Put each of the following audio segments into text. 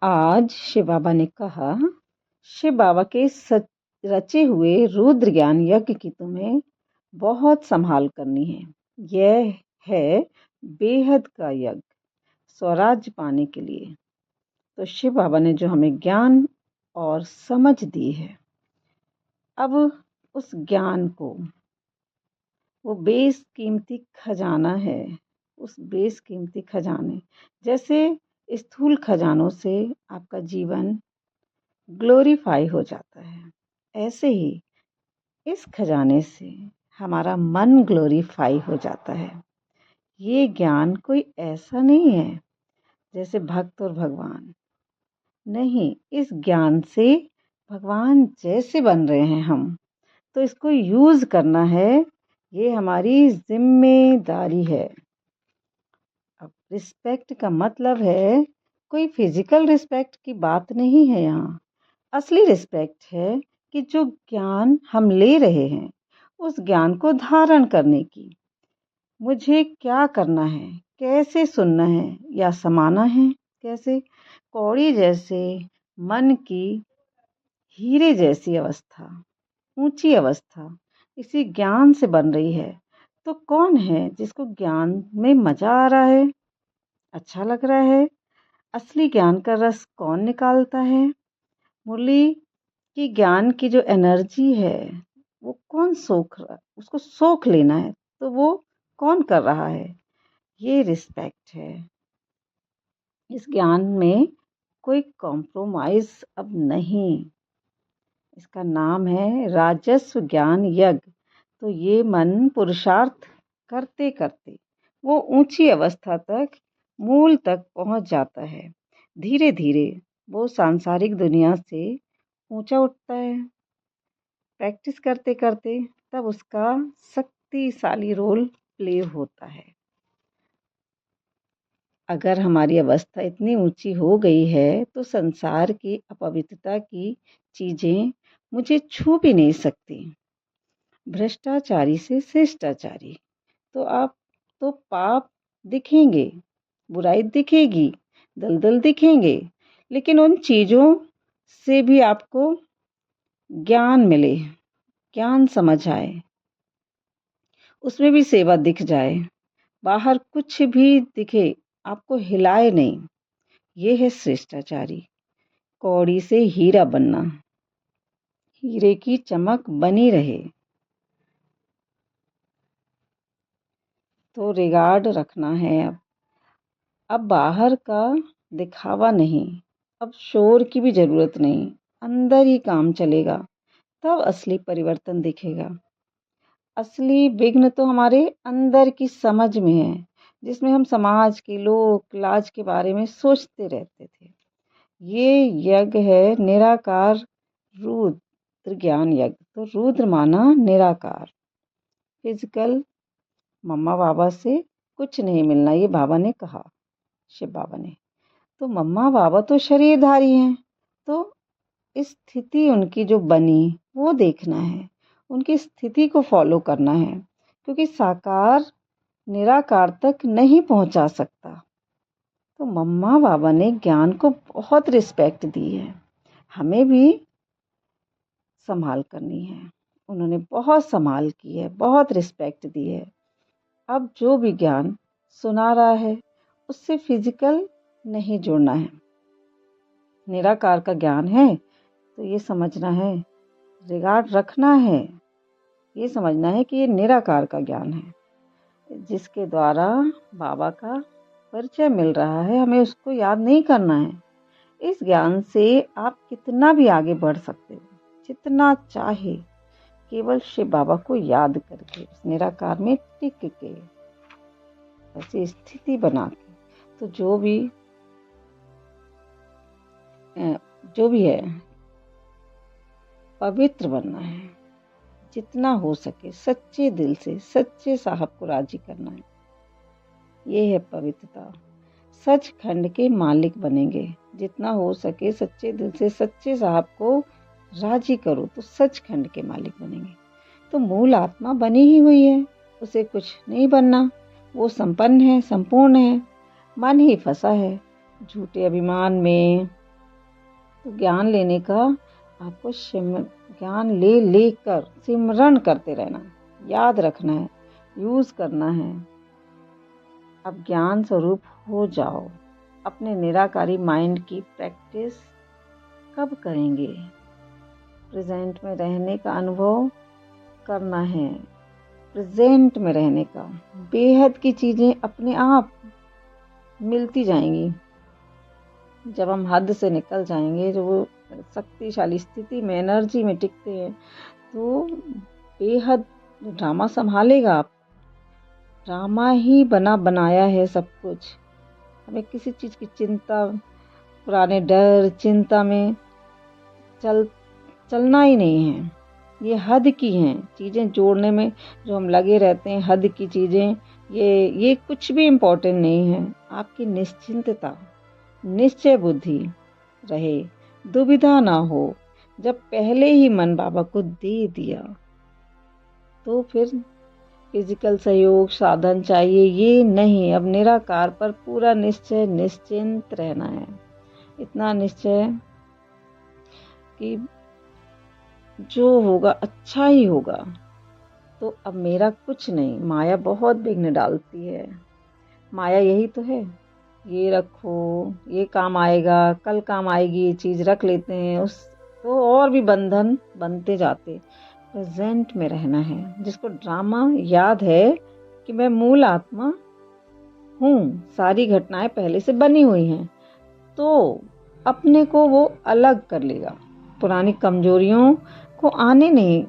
आज शिव बाबा ने कहा, शिव बाबा के रचे हुए रुद्र ज्ञान यज्ञ की तुम्हें बहुत संभाल करनी है। यह है बेहद का यज्ञ, स्वराज्य पाने के लिए। तो शिव बाबा ने जो हमें ज्ञान और समझ दी है, अब उस ज्ञान को, वो बेशकीमती खजाना है, उस बेशकीमती खजाने जैसे स्थूल खजानों से आपका जीवन ग्लोरीफाई हो जाता है, ऐसे ही इस खजाने से हमारा मन ग्लोरीफाई हो जाता है। ये ज्ञान कोई ऐसा नहीं है जैसे भक्त और भगवान, नहीं, इस ज्ञान से भगवान जैसे बन रहे हैं हम, तो इसको यूज करना है, ये हमारी जिम्मेदारी है। अब रिस्पेक्ट का मतलब है कोई फिजिकल रिस्पेक्ट की बात नहीं है यहाँ। असली रिस्पेक्ट है कि जो ज्ञान हम ले रहे हैं, उस ज्ञान को धारण करने की। मुझे क्या करना है, कैसे सुनना है या समाना है, कैसे कौड़ी जैसे मन की हीरे जैसी अवस्था, ऊंची अवस्था इसी ज्ञान से बन रही है। तो कौन है जिसको ज्ञान में मजा आ रहा है, अच्छा लग रहा है? असली ज्ञान का रस कौन निकालता है? मुरली की ज्ञान की जो एनर्जी है, वो कौन सोख रहा, उसको सोख लेना है, तो वो कौन कर रहा है? ये रिस्पेक्ट है। इस ज्ञान में कोई कॉम्प्रोमाइज अब नहीं। इसका नाम है राजस्व ज्ञान यज्ञ। तो ये मन पुरुषार्थ करते करते वो ऊंची अवस्था तक, मूल तक पहुंच जाता है। धीरे धीरे वो सांसारिक दुनिया से ऊंचा उठता है। प्रैक्टिस करते करते तब उसका शक्तिशाली रोल प्ले होता है। अगर हमारी अवस्था इतनी ऊंची हो गई है तो संसार की अपवित्रता की चीजें मुझे छू भी नहीं सकती। भ्रष्टाचारी से शिष्टाचारी, तो आप तो पाप दिखेंगे, बुराई दिखेगी, दलदल दिखेंगे, लेकिन उन चीजों से भी आपको ज्ञान मिले, ज्ञान समझ आए, उसमें भी सेवा दिख जाए, बाहर कुछ भी दिखे, आपको हिलाए नहीं, ये है शिष्टाचारी। कौड़ी से हीरा बनना, हीरे की चमक बनी रहे, तो रिगार्ड रखना है। अब बाहर का दिखावा नहीं, अब शोर की भी जरूरत नहीं, अंदर ही काम चलेगा, तब असली परिवर्तन दिखेगा। असली विघ्न तो हमारे अंदर की समझ में है, जिसमें हम समाज की लोक लाज के बारे में सोचते रहते थे। ये यज्ञ है निराकार रुद्र ज्ञान यज्ञ। तो रुद्र माना निराकार, फिजिकल मम्मा बाबा से कुछ नहीं मिलना, ये बाबा ने कहा, शिव बाबा ने। तो मम्मा बाबा तो शरीरधारी हैं, तो स्थिति उनकी जो बनी वो देखना है, उनकी स्थिति को फॉलो करना है, क्योंकि साकार निराकार तक नहीं पहुंचा सकता। तो मम्मा बाबा ने ज्ञान को बहुत रिस्पेक्ट दी है, हमें भी संभाल करनी है। उन्होंने बहुत संभाल की है, बहुत रिस्पेक्ट दी है। अब जो भी ज्ञान सुना रहा है, उससे फिजिकल नहीं जुड़ना है। निराकार का ज्ञान है तो ये समझना है, रिगार्ड रखना है, ये समझना है कि ये निराकार का ज्ञान है, जिसके द्वारा बाबा का परिचय मिल रहा है। हमें उसको याद नहीं करना है। इस ज्ञान से आप कितना भी आगे बढ़ सकते हो, जितना चाहे, केवल शिव बाबा को याद करके, उस निराकार में टिक के, ऐसी स्थिति बना के। तो जो भी है, पवित्र बनना है, जितना हो सके सच्चे दिल से सच्चे साहब को राजी करना है। ये है पवित्रता। सचखंड के मालिक बनेंगे, जितना हो सके सच्चे दिल से सच्चे साहब को राजी करो तो सचखंड के मालिक बनेंगे। तो मूल आत्मा बनी ही हुई है, उसे कुछ नहीं बनना, वो संपन्न है, संपूर्ण है। मन ही फंसा है झूठे अभिमान में, तो ज्ञान लेने का आपको ज्ञान ले लेकर सिमरन करते रहना, याद रखना है, यूज करना है। अब ज्ञान स्वरूप हो जाओ। अपने निराकारी माइंड की प्रैक्टिस कब करेंगे? प्रेजेंट में रहने का अनुभव करना है, प्रेजेंट में रहने का। बेहद की चीजें अपने आप मिलती जाएंगी। जब हम हद से निकल जाएंगे, जो वो शक्तिशाली स्थिति में, एनर्जी में टिकते हैं, तो बेहद ड्रामा संभालेगा आप। ड्रामा ही बना बनाया है सब कुछ। हमें किसी चीज की चिंता, पुराने डर, चिंता में चलना ही नहीं है। ये हद की हैं चीजें जोड़ने में जो हम लगे रहते हैं, हद की चीजें, ये कुछ भी इम्पोर्टेंट नहीं है। आपकी निश्चिंतता, निश्चय बुद्धि रहे, दुविधा ना हो। जब पहले ही मन बाबा को दे दिया, तो फिर फिजिकल सहयोग, साधन चाहिए, ये नहीं। अब निराकार पर पूरा निश्चय, निश्चिंत रहना है। इतना निश्चय कि जो होगा अच्छा ही होगा। तो अब मेरा कुछ नहीं। माया बहुत विघ्न डालती है। माया यही तो है, ये रखो, ये काम आएगा, कल काम आएगी, ये चीज रख लेते हैं, उस तो और भी बंधन बनते जाते। प्रेजेंट में रहना है। जिसको ड्रामा याद है कि मैं मूल आत्मा हूँ, सारी घटनाएं पहले से बनी हुई हैं, तो अपने को वो अलग कर लेगा, पुरानी कमजोरियों को आने नहीं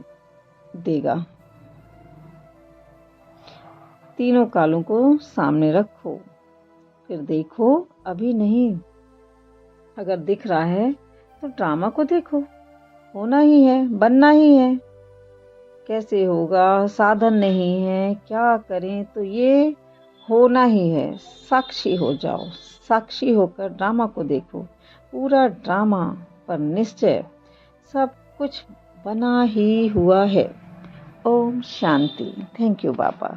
देगा। तीनों कालों को सामने रखो, फिर देखो। अभी नहीं, अगर दिख रहा है तो ड्रामा को देखो। होना ही है, बनना ही है। कैसे होगा? साधन नहीं है, क्या करें? तो ये होना ही है। साक्षी हो जाओ। साक्षी होकर ड्रामा को देखो। पूरा ड्रामा पर निश्चय, सब कुछ बना ही हुआ है। Om Shanti. Thank you Baba.